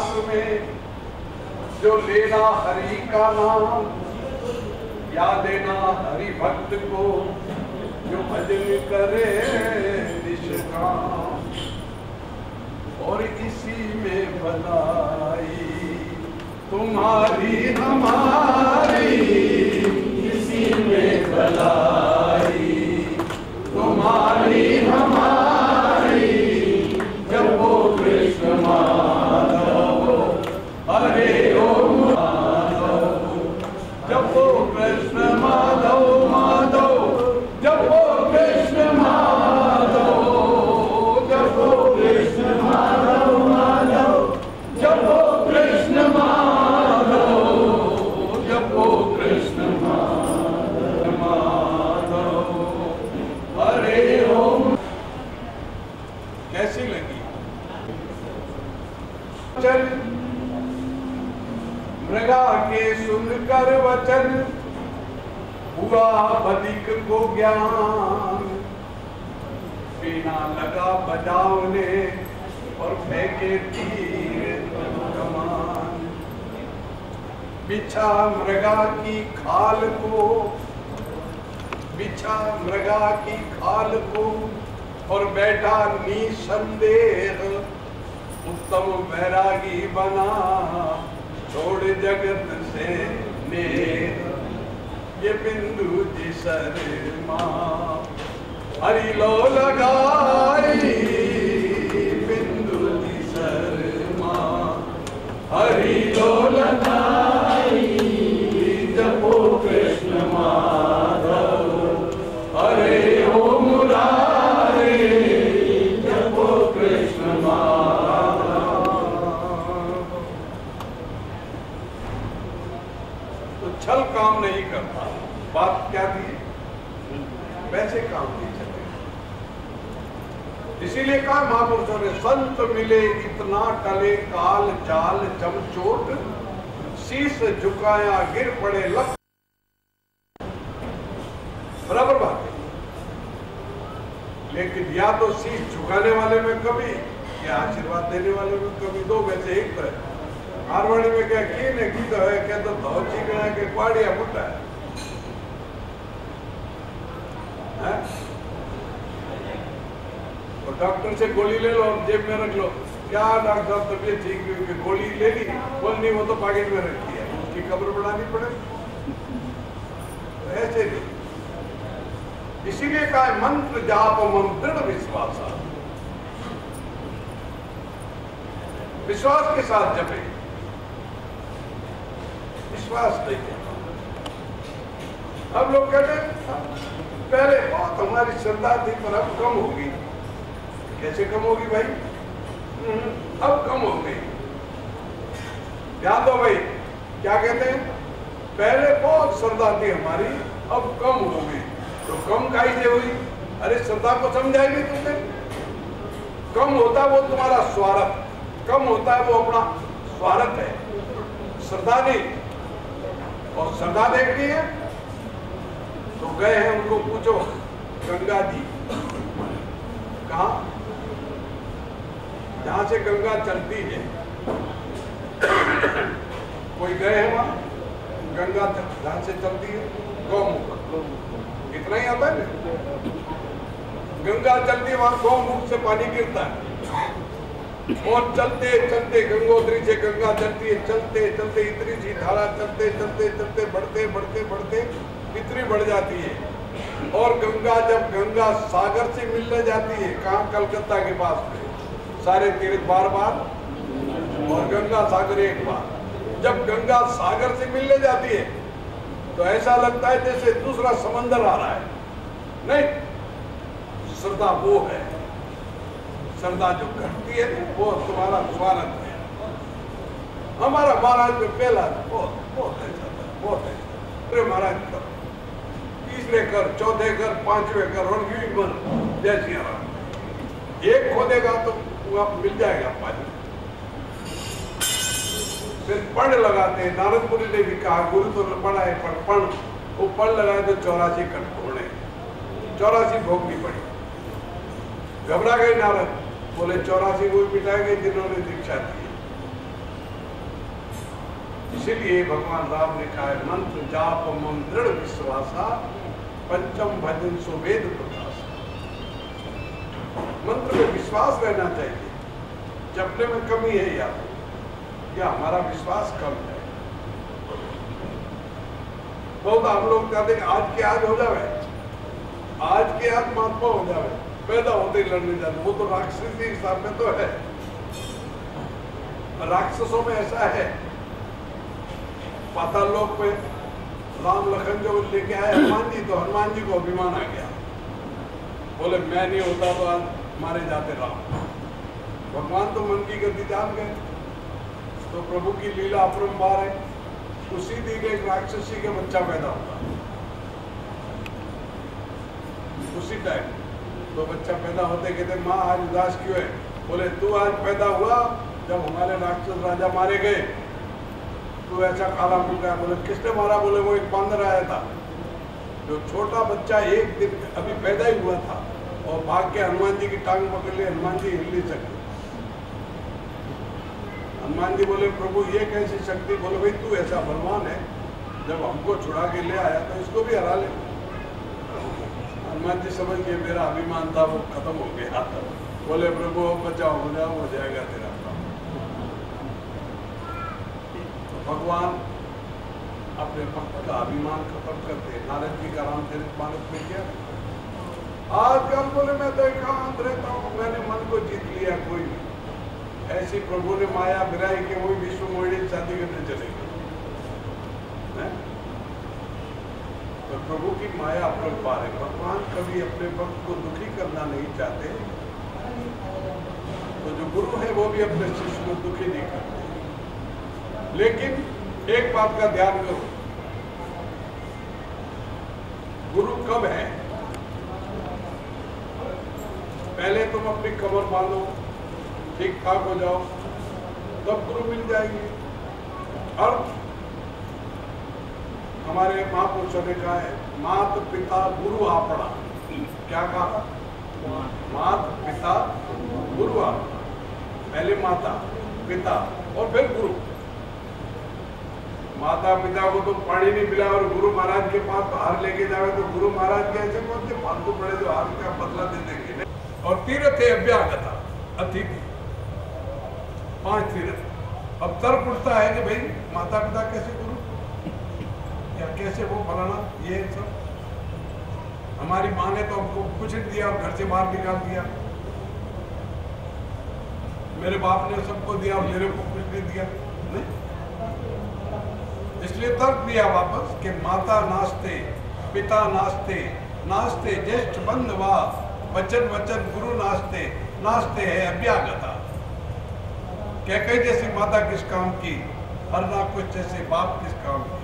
इतिहास में जो लेना हरि का नाम, या देना हरि भक्त को जो भजन करे निष्काम, और इसी में भलाई तुम्हारी हमारी, इसी में भलाई तुम्हारी हमारी। जपो कृष्ण माधव हरे ओम माधव, जपो कृष्ण माधव माधव, जपो कृष्ण माधव, जपो कृष्ण माधव माधव, जपो कृष्ण माधव, जपो कृष्ण माधव माधव हरे ओम। कैसी लगी? चल मृगा के सुनकर वचन हुआ बधिक को ज्ञान, पीना लगा बजावने और फेंके तीर कमान। बिछा मृगा की खाल को, बिछा मृगा की खाल को और बैठा निसंदेह, उत्तम बैरागी बना छोड़ जगत से नेह। ये बिंदु जी शर्मा हरि लो लगाई, बिंदु जी शर्मा हरि लो लगाई। जपो कृष्ण माधव हरे ओम मुरारे, जपो कृष्ण माधव। तो छल काम नहीं करता। बात क्या थी? वैसे काम नहीं चले। इसीलिए कहा महापुरुषों ने, संत मिले इतना टले काल जाल जमचोट, शीश झुकाया गिर पड़े लख। बराबर बात है। लेकिन या तो शीश झुकाने वाले में कभी, या आशीर्वाद देने वाले में कभी, दो में से एक तरह। मारवाड़ी में क्या की ने की तो है, क्या तो धौची गया के पाड़िया मुट्टा है। और डॉक्टर से गोली ले लो और जेब में रख लो। क्या डॉक्टर साहब तबीयत ठीक नहीं हुई, गोली ले ली, बोल नहीं वो तो पॉकेट में रखी है, उसकी कब्र बनानी पड़े। तो ऐसे नहीं। इसीलिए कहा मंत्र जाप मम दृढ़ विश्वास, विश्वास के साथ जपे, विश्वास नहीं है। अब लोग कहते हैं पहले बहुत हमारी श्रद्धा थी पर अब कम होगी। कैसे कम होगी भाई? अब कम हो गई। ध्यान दो भाई, क्या कहते हैं? पहले बहुत श्रद्धा थी हमारी, अब कम हो गई। तो कम काहे से हुई? अरे श्रद्धा को समझा ही नहीं तुमने। कम होता वो तुम्हारा स्वार्थ, कम होता है वो अपना स्वार्थ है, श्रद्धा नहीं। और श्रद्धा देखनी है तो गए हैं, उनको पूछो गंगा जी कहाँ, जहां से गंगा चलती है, कोई गए हैं वहां? गंगा जहां से चलती है गौमुख, इतना ही आता है। गंगा चलती है वहां गौमुख से पानी गिरता है, और चलते चलते गंगोत्री से गंगा चलती है, चलते चलते इतनी सी धारा चलते चलते चलते बढ़ते बढ़ते बढ़ते इतनी बढ़ जाती है। और गंगा जब गंगा सागर से मिलने जाती है, कहाँ? कलकत्ता के पास में, सारे तीर्थ बार बार और गंगा सागर एक बार। जब गंगा सागर से मिलने जाती है तो ऐसा लगता है जैसे दूसरा समंदर आ रहा है। नहीं, श्रद्धा वो है, श्रद्धा जो घटती है वो तुम्हारा स्वार्थ है। हमारा महाराज में पहला बहुत बहुत ऐसा था, बहुत ऐसा। अरे महाराज तीसरे कर, चौथे कर, पांचवें कर, और यूं बन जैसी एक खोदेगा तो मिल जाएगा पानी। फिर पढ़ लगाते हैं। नारदपुरी ने भी कहा, गुरु तो पढ़ा है पर पढ़, वो पढ़ लगाए तो 84 कट फोड़े, 84 भोगनी पड़ी। घबरा गए नारद, बोले 84 वो मिटाएंगे जिन्होंने दीक्षा दी। इसीलिए भगवान राम ने कहा है, मंत्र जाप मम दृढ़ विश्वासा, पंचम भजन सुवेद प्रकाश। मंत्र में विश्वास रहना चाहिए। जपने में कमी है या हमारा विश्वास कम है। बहुत हम लोग कहते हैं आज के आज हो जावे, आज के आज महात्मा हो जावे, पैदा होते ही लड़ने जाते। वो तो राक्षसी हिसाब में तो है। राक्षसों में ऐसा है, पाताल लोक पे राम लखन जो लेके आए हनुमान जी, तो हनुमान जी को अभिमान आ गया, बोले मैं नहीं होता तो आज मारे जाते राम। भगवान तो मन की गति जान गए। तो प्रभु की लीला अपरंपार है। उसी दिन एक राक्षसी का बच्चा पैदा होता, उसी टाइम तो बच्चा पैदा होते कहते माँ आज उदास क्यों है? बोले तू आज पैदा हुआ जब हमारे राक्षस राजा मारे गए, तो ऐसा काला मिल गया। बोले किसने मारा? बोले वो एक बांदर आया था। जो छोटा बच्चा एक दिन अभी पैदा ही हुआ था और भाग के हनुमान जी की टांग पकड़ ली, हनुमान जी हिल नहीं सकते। हनुमान जी बोले प्रभु ये कैसी शक्ति? बोले भाई तू ऐसा बलवान है, जब हमको छुड़ा के ले आया तो इसको भी हरा ले। हनुमान जी समझ गए मेरा अभिमान था वो खत्म हो गया। बोले प्रभु बचाओ, हो जाओ, हो जाएगा तेरा काम। भगवान अपने भक्त का अभिमान खत्म करते। नारद जी का रामचरितमानस में क्या आजकल बोले मैं तो एकांत रहता हूँ, मैंने मन को जीत लिया, कोई नहीं। ऐसी प्रभु ने माया बिराई के वही विश्व मोहिनी शादी करने चले गए। तो प्रभु की माया अपरंपार है। भगवान कभी अपने भक्त को दुखी करना नहीं चाहते। तो जो गुरु है वो भी अपने शिष्य को दुखी नहीं करते। लेकिन एक बात का ध्यान करो, गुरु कब है? पहले तुम अपनी कमर बांधो, ठीक ठाक हो जाओ, तब गुरु मिल जाएंगे। और हमारे महापुरुषों ने कहा है मात पिता गुरु आपड़ा। क्या कहा? मात पिता गुरु आपड़ा। पहले माता पिता और फिर गुरु। माता पिता को तो पानी नहीं मिला और गुरु महाराज के पास हार लेके जावे तो गुरु महाराज के ऐसे कौन से फालतू पड़े जो हार का बदला दे देंगे। और तीर्थ है अभ्यागता, अतिथि, 5 तीर्थ। अब तर्क उठता है कि भाई माता पिता कैसे गुरु या कैसे वो फलाना, ये सब हमारी माँ ने तो हमको कुछ नहीं दिया और घर से बाहर निकाल दिया, मेरे बाप ने सबको दिया और मेरे को कुछ नहीं दिया। नहीं, इसलिए तर्क दिया वापस कि माता नास्ते पिता नास्ते, नास्ते ज्येष्ठ बंधवा, वचन वचन गुरु नास्ते, नास्ते है अभ्यागता। कैकेयी जैसी माता किस काम की, हरनाकुश जैसे बाप किस काम के,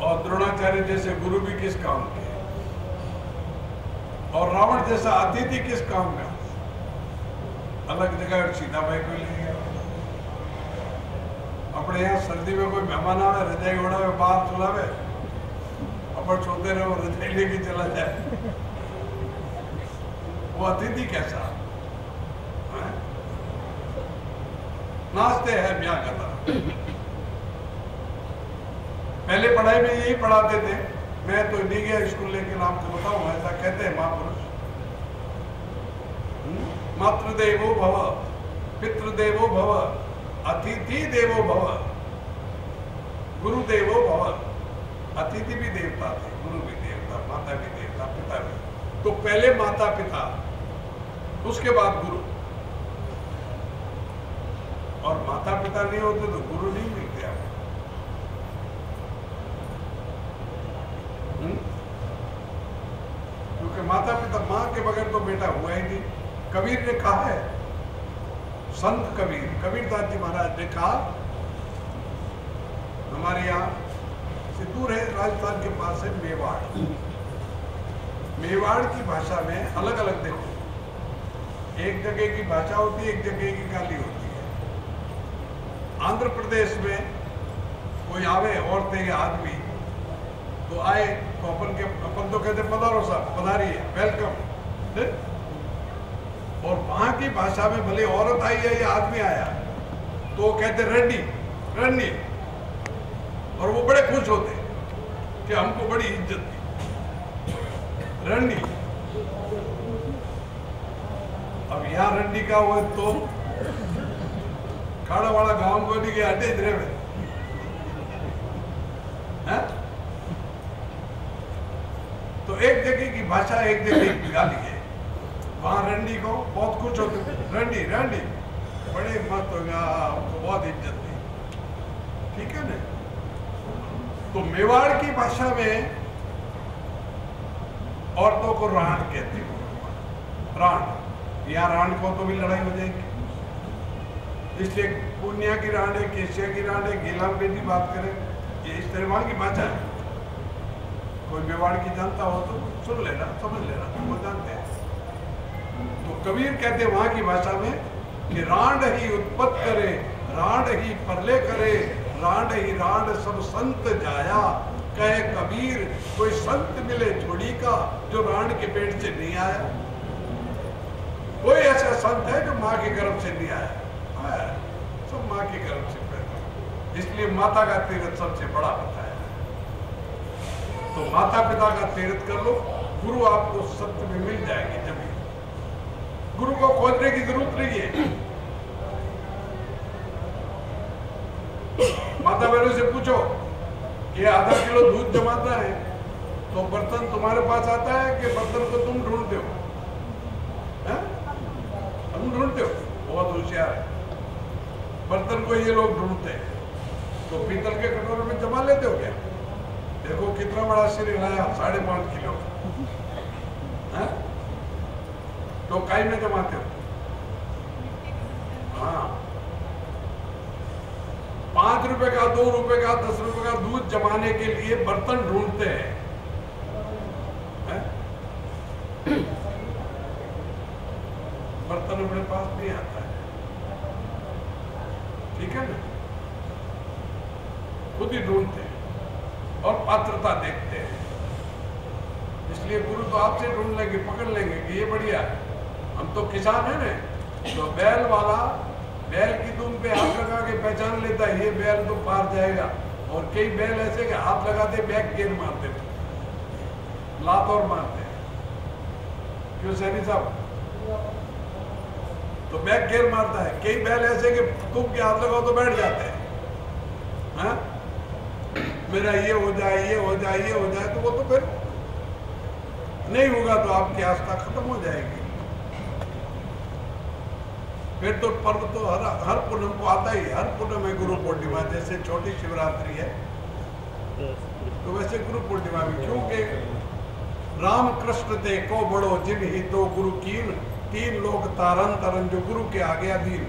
और द्रोणाचार्य जैसे गुरु भी किस काम के, और रावण जैसा अतिथि किस काम का। अलग जगह सीता भाई को ले गया। अपने यहाँ सर्दी में कोई मेहमान आवे, रजाई ओढ़ावे, बाहर सुलावे, अपन सोते रहो, रजाई लेके चला जाए, वो अतिथि कैसा? नाचते हैं ब्याह करता। पहले पढ़ाई में यही पढ़ाते थे, मैं तो नहीं गया स्कूल, लेकिन आपको बताऊं ऐसा कहते हैं महापुरुष, मातृदेवो भव, पितृदेवो भव, अतिथि देवो भव, गुरुदेवो भव। अतिथि भी देवता थे, गुरु भी देवता, माता भी देवता, पिता भी। तो पहले माता पिता, उसके बाद गुरु। और माता पिता नहीं होते तो गुरु नहीं मिलते आपको। क्योंकि माता पिता, माँ के बगैर तो बेटा हुआ ही नहीं। कबीर ने कहा है, संत कबीर, कबीरदास जी महाराज ने कहा, हमारे यहाँ से दूर है, राजस्थान के पास है मेवाड़। मेवाड़ की भाषा में अलग अलग देखो, एक जगह की भाषा होती है, एक जगह की गाली होती है। आंध्र प्रदेश में कोई आवे, औरतें या आदमी तो आए तो अपन तो कहते पधारो साहब, पधारिए, वेलकम। और वहां की भाषा में भले औरत आई है या आदमी आया, तो वो कहते रंडी रंडी, और वो बड़े खुश होते कि हमको बड़ी इज्जत दी, रंडी। अब यहाँ रंडी का हुआ तो खाड़ा वाला गांव को नहीं गया, अड्डे इधरे में है? तो एक जगह की भाषा एक जगह की गाली है। वहां रंडी को बहुत खुश होते, रंडी रंडी बड़े मस्त हो गया, हमको बहुत इज्जत दी, ठीक है ना। तो मेवाड़ की भाषा में औरतों को राण कहते हैं, राण। यहाँ राण को तो भी लड़ाई हो जाएगी, इसलिए पूर्णिया की राण है, केशिया की राण है, गीलाम बेटी बात करें, ये इस तरह की भाषा है। कोई मेवाड़ की जानता हो तो सुन लेना, समझ लेना, वो जानते हैं। तो कबीर कहते हैं वहां की भाषा में कि रांड ही उत्पत्त करे, रांड ही परले करे, रांड ही रांड सब संत जाया। कहे कबीर कोई संत मिले जोड़ी का, जो रांड के पेट से नहीं आया। कोई ऐसा संत है जो माँ के गर्भ से नहीं आया? सब माँ के गर्भ से पैदा, इसलिए माता का तीर्थ सबसे बड़ा बताया। तो माता पिता का तीर्थ कर लो, गुरु आपको सत्य में मिल जाएगी। जब गुरु को खोजने की जरूरत नहीं है। माता बहनों से पूछो कि आधा किलो दूध जमाता है तो बर्तन तुम्हारे पास आता है कि बर्तन को तुम ढूंढते हो? तुम ढूंढते हो? बहुत होशियार है। बर्तन को ये लोग ढूंढते हैं, तो पीतल के कटोरे में जमा लेते हो क्या? देखो कितना बड़ा सिर हिलाया, 5.5 किलो है? तो काई में जमाते हो? हाँ, 5 रुपए का, 2 रुपए का, 10 रुपए का दूध जमाने के लिए बर्तन ढूंढते हैं, है? बर्तन अपने पास नहीं आता है, ठीक है ना? खुद ही ढूंढते हैं और पात्रता देखते हैं। इसलिए गुरु तो आपसे ढूंढ लेंगे, पकड़ लेंगे कि ये बढ़िया है। हम तो किसान है ना, तो बैल वाला बैल की दुम पे हाथ लगा के पहचान लेता है, ये बैल तो पार जाएगा। और कई बैल ऐसे कि हाथ लगाते बैक गेर मारते, लात और मारते। क्यों सैनी साहब? तो बैक गेर मारता है। कई बैल ऐसे कि तुम के हाथ लगाओ तो बैठ जाते हैं, हाँ? मेरा ये हो जाए, ये हो जाए, ये हो जाए, तो वो तो फिर नहीं होगा, तो आपकी आस्था खत्म हो जाएगी। फिर तो पर्व तो हर पूनम को आता ही, हर पूनम है गुरु पूर्णिमा। जैसे छोटी शिवरात्रि है तो वैसे गुरु पूर्णिमा भी, क्योंकि राम कृष्ण ते को बड़ो जिन ही तो गुरु कीन, 3 लोग तारन तरन, जो गुरु के आगे अधीन।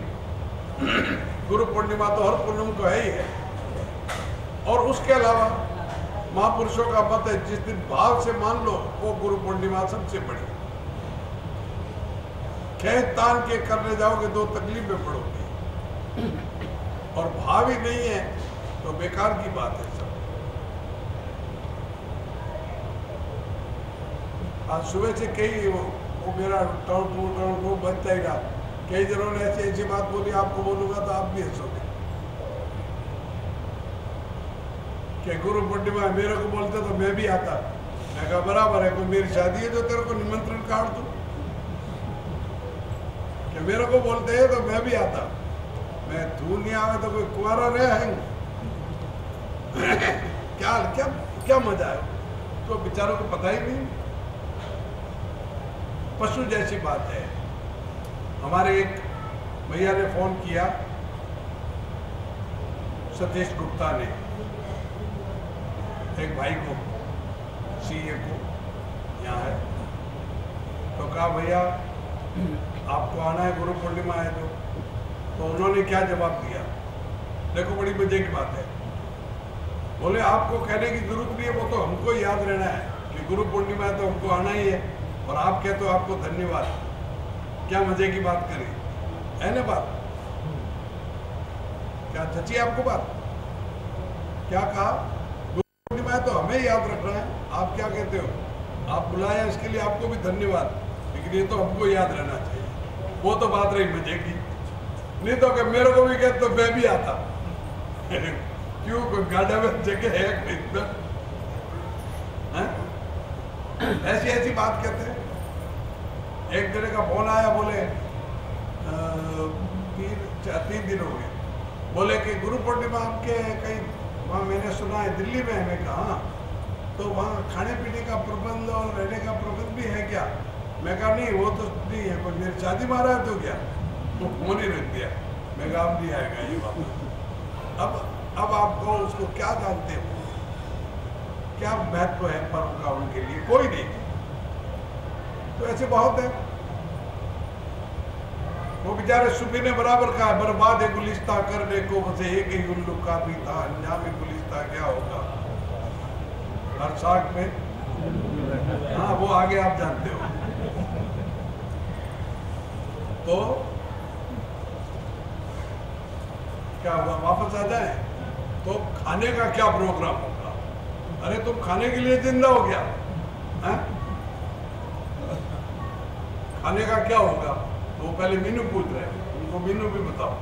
गुरु पूर्णिमा तो हर पूनम को है ही है। और उसके अलावा महापुरुषों का मत है, जिस दिन भाव से मान लो वो गुरु पूर्णिमा सबसे बड़ी। खेत तान के करने जाओगे तो तकलीफ में पड़ोगे, और भाव ही नहीं है तो बेकार की बात है सब। आज सुबह से कई वो मेरा टू बचता ही रहा। कई जनों ने ऐसी ऐसी बात बोली, आपको बोलूंगा तो आप भी हंसोगे कि गुरु पूर्णिमा मेरे को बोलते तो मैं भी आता। मैं कहा बराबर है, कोई मेरी शादी है तो तेरे को निमंत्रण काट दूं, कि मेरे को बोलते हैं तो मैं भी आता। मैं तू नहीं आवे तो कोई कुंवारा रहे क्या क्या क्या मजा है? तो बेचारों को पता ही नहीं। पशु जैसी बात है। हमारे एक भैया ने फोन किया, सतीश गुप्ता ने, एक भाई को, सीए को, यहाँ है, तो कहा भैया आपको आना है, गुरु पूर्णिमा है। तो उन्होंने क्या जवाब दिया, देखो बड़ी मजे की बात है। बोले आपको कहने की जरूरत नहीं है, वो तो हमको याद रहना है कि गुरु पूर्णिमा है तो हमको आना ही है, और आप कहते हो आपको धन्यवाद। क्या मजे की बात करी है ना? बात क्या सच्ची आपको बात? क्या कहा? गुरु पूर्णिमा है तो हमें याद रखना है। आप क्या कहते हो? आप बुलाए इसके लिए आपको भी धन्यवाद, लेकिन ये तो हमको याद रहना चाहिए। वो तो बात रही मजे की, नहीं तो कि मेरे को भी कहते तो मैं भी आता। क्यों, कोई गाड़ा में जगह है नहीं? ऐसी ऐसी बात कहते हैं। एक जने का फोन आया, बोले 3 दिन हो गए, बोले कि गुरु पूर्णिमा आपके कहीं वहाँ मैंने सुना है दिल्ली में है। मैं कहा हाँ, तो वहाँ खाने पीने का प्रबंध और रहने का प्रबंध भी है क्या? मैं कहा नहीं, वो तो नहीं है, कोई मेरी शादी मारा है तो क्या? तो फोन ही रख दिया। मैं कहा अब नहीं आएगा ये वापस। अब आपको उसको क्या जानते हो, क्या महत्व है पर्व का उनके लिए? कोई नहीं। तो ऐसे बहुत है। वो बेचारे सुबह ने बराबर कहा, बर्बाद है गुलिस्ता करने को, बस एक ही उल्लू का भी था, अंजाम गुलिस्ता क्या होगा? हर साग में, हाँ वो आगे आप जानते हो। तो क्या हुआ, वापस आ जाए तो खाने का क्या प्रोग्राम होगा? अरे तुम खाने के लिए जिंदा हो गया है? खाने का क्या होगा? वो पहले मेनू पूछ रहे हैं, उनको मेनू भी बताओ।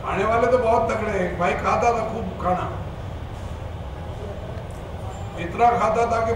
खाने वाले तो बहुत तगड़े हैं। भाई खाता था खूब खाना, इतना खाता था कि